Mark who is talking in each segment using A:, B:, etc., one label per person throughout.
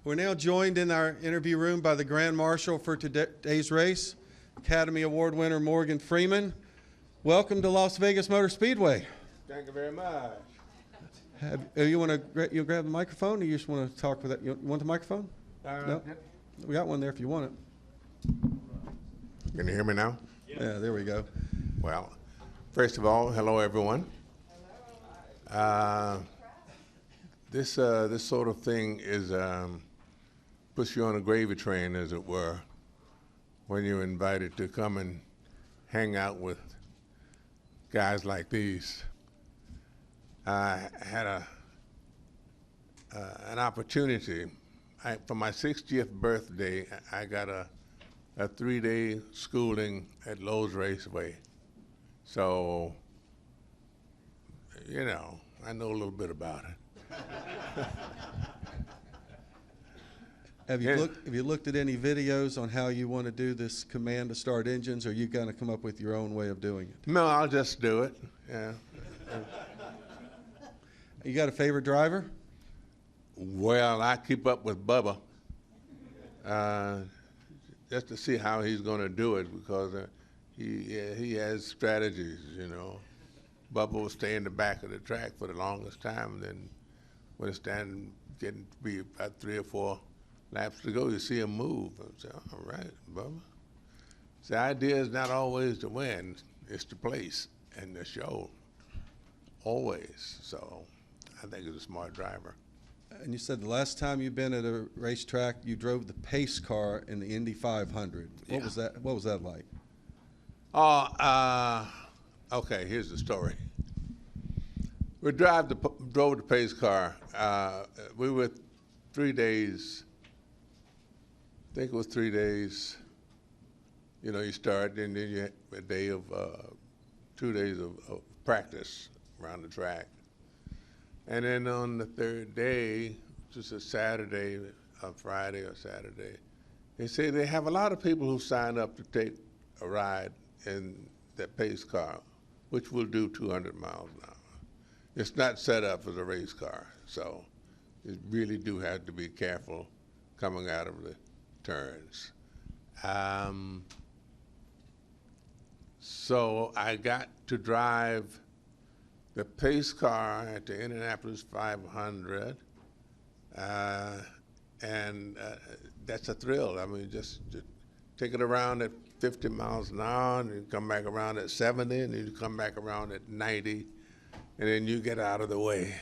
A: We're now joined in our interview room by the Grand Marshal for today's race, Academy Award winner Morgan Freeman. Welcome to Las Vegas Motor Speedway.
B: Thank you very much.
A: You want to grab the microphone, or you just want to talk with it? You want the microphone? No? We got one there if you want it.
B: Can you hear me now?
A: Yeah, there we go.
B: Well, first of all, hello everyone. This sort of thing is puts you on a gravy train, as it were, when you're invited to come and hang out with guys like these. I had an opportunity. For my 60th birthday, I got a 3-day schooling at Lowe's Raceway. So, you know, I know a little bit about it.
A: Have you looked at any videos on how you want to do this command to start engines, or are you going to come up with your own way of doing it?
B: No, I'll just do it. Yeah.
A: You got a favorite driver?
B: Well, I keep up with Bubba just to see how he's going to do it, because he has strategies, you know. Bubba will stay in the back of the track for the longest time, and then when it's getting to be about 3 or 4 laps to go, you see him move. I say, all right, Bubba. The idea is not always to win, it's to place and the show, always. So I think he's a smart driver.
A: And you said the last time you've been at a racetrack, you drove the pace car in the Indy 500. What was that? What was that like?
B: Okay, here's the story. We drove the pace car. We were 3 days. I think it was 3 days. You know, you start, and then you have a day of 2 days of practice around the track. And then on the 3rd day, just a Saturday, a Friday or Saturday, they say they have a lot of people who sign up to take a ride in that pace car, which will do 200 miles an hour. It's not set up as a race car, so you really do have to be careful coming out of the turns. So I got to drive the pace car at the Indianapolis 500, and that's a thrill. I mean, just take it around at 50 miles an hour, and you come back around at 70, and then you come back around at 90, and then you get out of the way.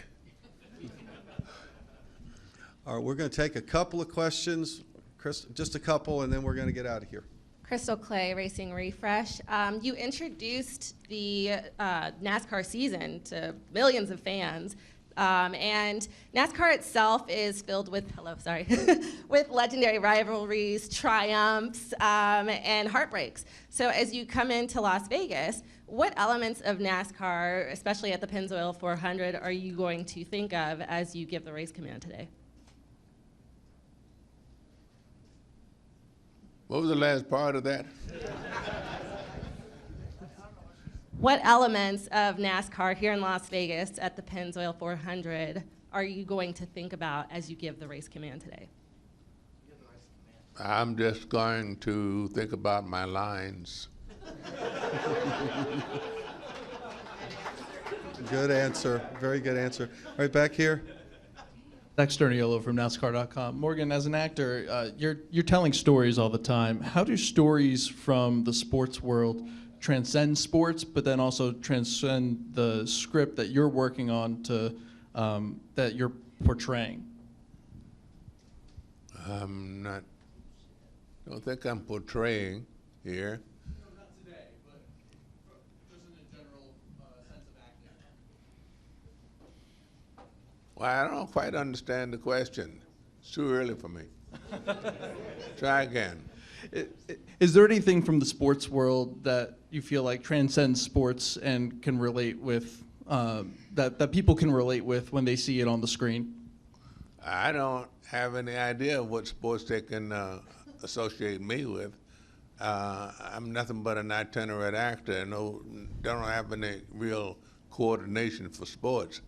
A: All right, we're going to take a couple of questions, Chris, just a couple, and then we're going to get out of here.
C: Crystal Clay, Racing Refresh. You introduced the NASCAR season to millions of fans, and NASCAR itself is filled with, with legendary rivalries, triumphs, and heartbreaks. So as you come into Las Vegas, what elements of NASCAR, especially at the Pennzoil 400, are you going to think of as you give the race command today?
B: What was the last part of that?
C: What elements of NASCAR here in Las Vegas at the Pennzoil 400 are you going to think about as you give the race command today?
B: I'm just going to think about my lines.
A: Good answer. Very good answer. Right back here.
D: Zach Sterniolo from NASCAR.com. Morgan, as an actor, you're telling stories all the time. How do stories from the sports world transcend sports, but then also transcend the script that you're working on that you're portraying?
B: Don't think I'm portraying here.
D: No, not today, but just in a general sense of acting.
B: Well, I don't quite understand the question. It's too early for me. Try again.
D: Is there anything from the sports world that you feel like transcends sports and can relate with, that people can relate with when they see it on the screen?
B: I don't have any idea what sports they can associate me with. I'm nothing but an itinerant actor. Don't have any real coordination for sports.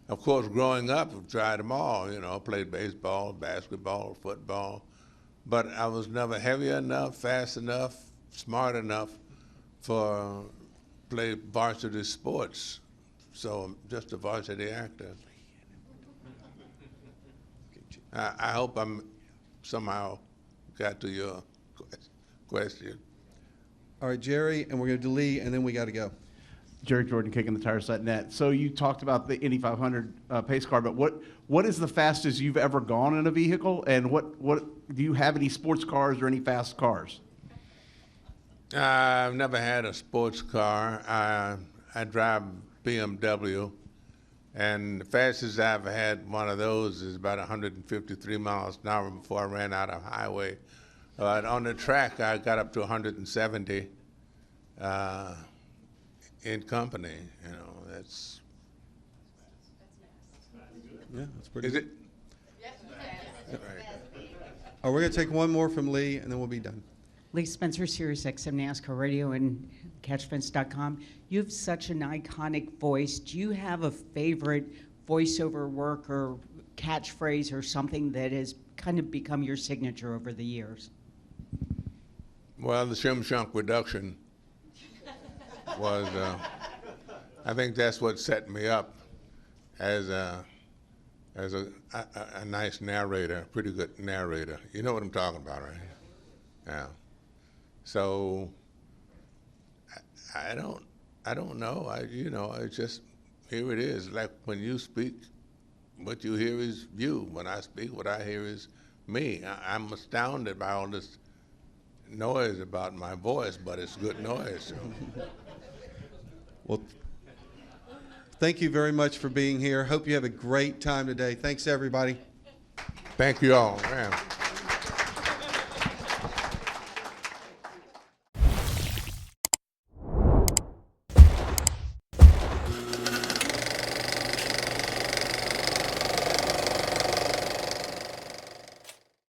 B: Of course, growing up, I've tried them all. You know, played baseball, basketball, football, but I was never heavy enough, fast enough, smart enough for play varsity sports. So I'm just a varsity actor. I hope I'm somehow got to your question.
A: All right, Jerry, and we're going to do Lee, and then we got to go.
E: Jerry Jordan, Kicking the Tires.net. So you talked about the Indy 500 pace car, but what is the fastest you've ever gone in a vehicle, and what do you have any sports cars or any fast cars?
B: I've never had a sports car. I drive BMW, and the fastest I've had one of those is about 153 miles an hour before I ran out of highway. On the track, I got up to 170 in company. You know, that's.
A: Yeah, that's pretty
B: Is
A: good.
B: it?
A: All right, we're going to take one more from Lee, and then we'll be done.
F: Lee Spencer, Sirius XM NASCAR Radio and catchfence.com. You have such an iconic voice. Do you have a favorite voiceover work or catchphrase or something that has kind of become your signature over the years?
B: Well, the shim shunk reduction was, I think that's what set me up as a nice narrator, pretty good narrator. You know what I'm talking about, right? Yeah. So I don't know. It's just, here it is. Like when you speak, what you hear is you. When I speak, what I hear is me. I'm astounded by all this noise about my voice, but it's good noise. So.
A: Well, thank you very much for being here. Hope you have a great time today. Thanks, everybody.
B: Thank you all. Man.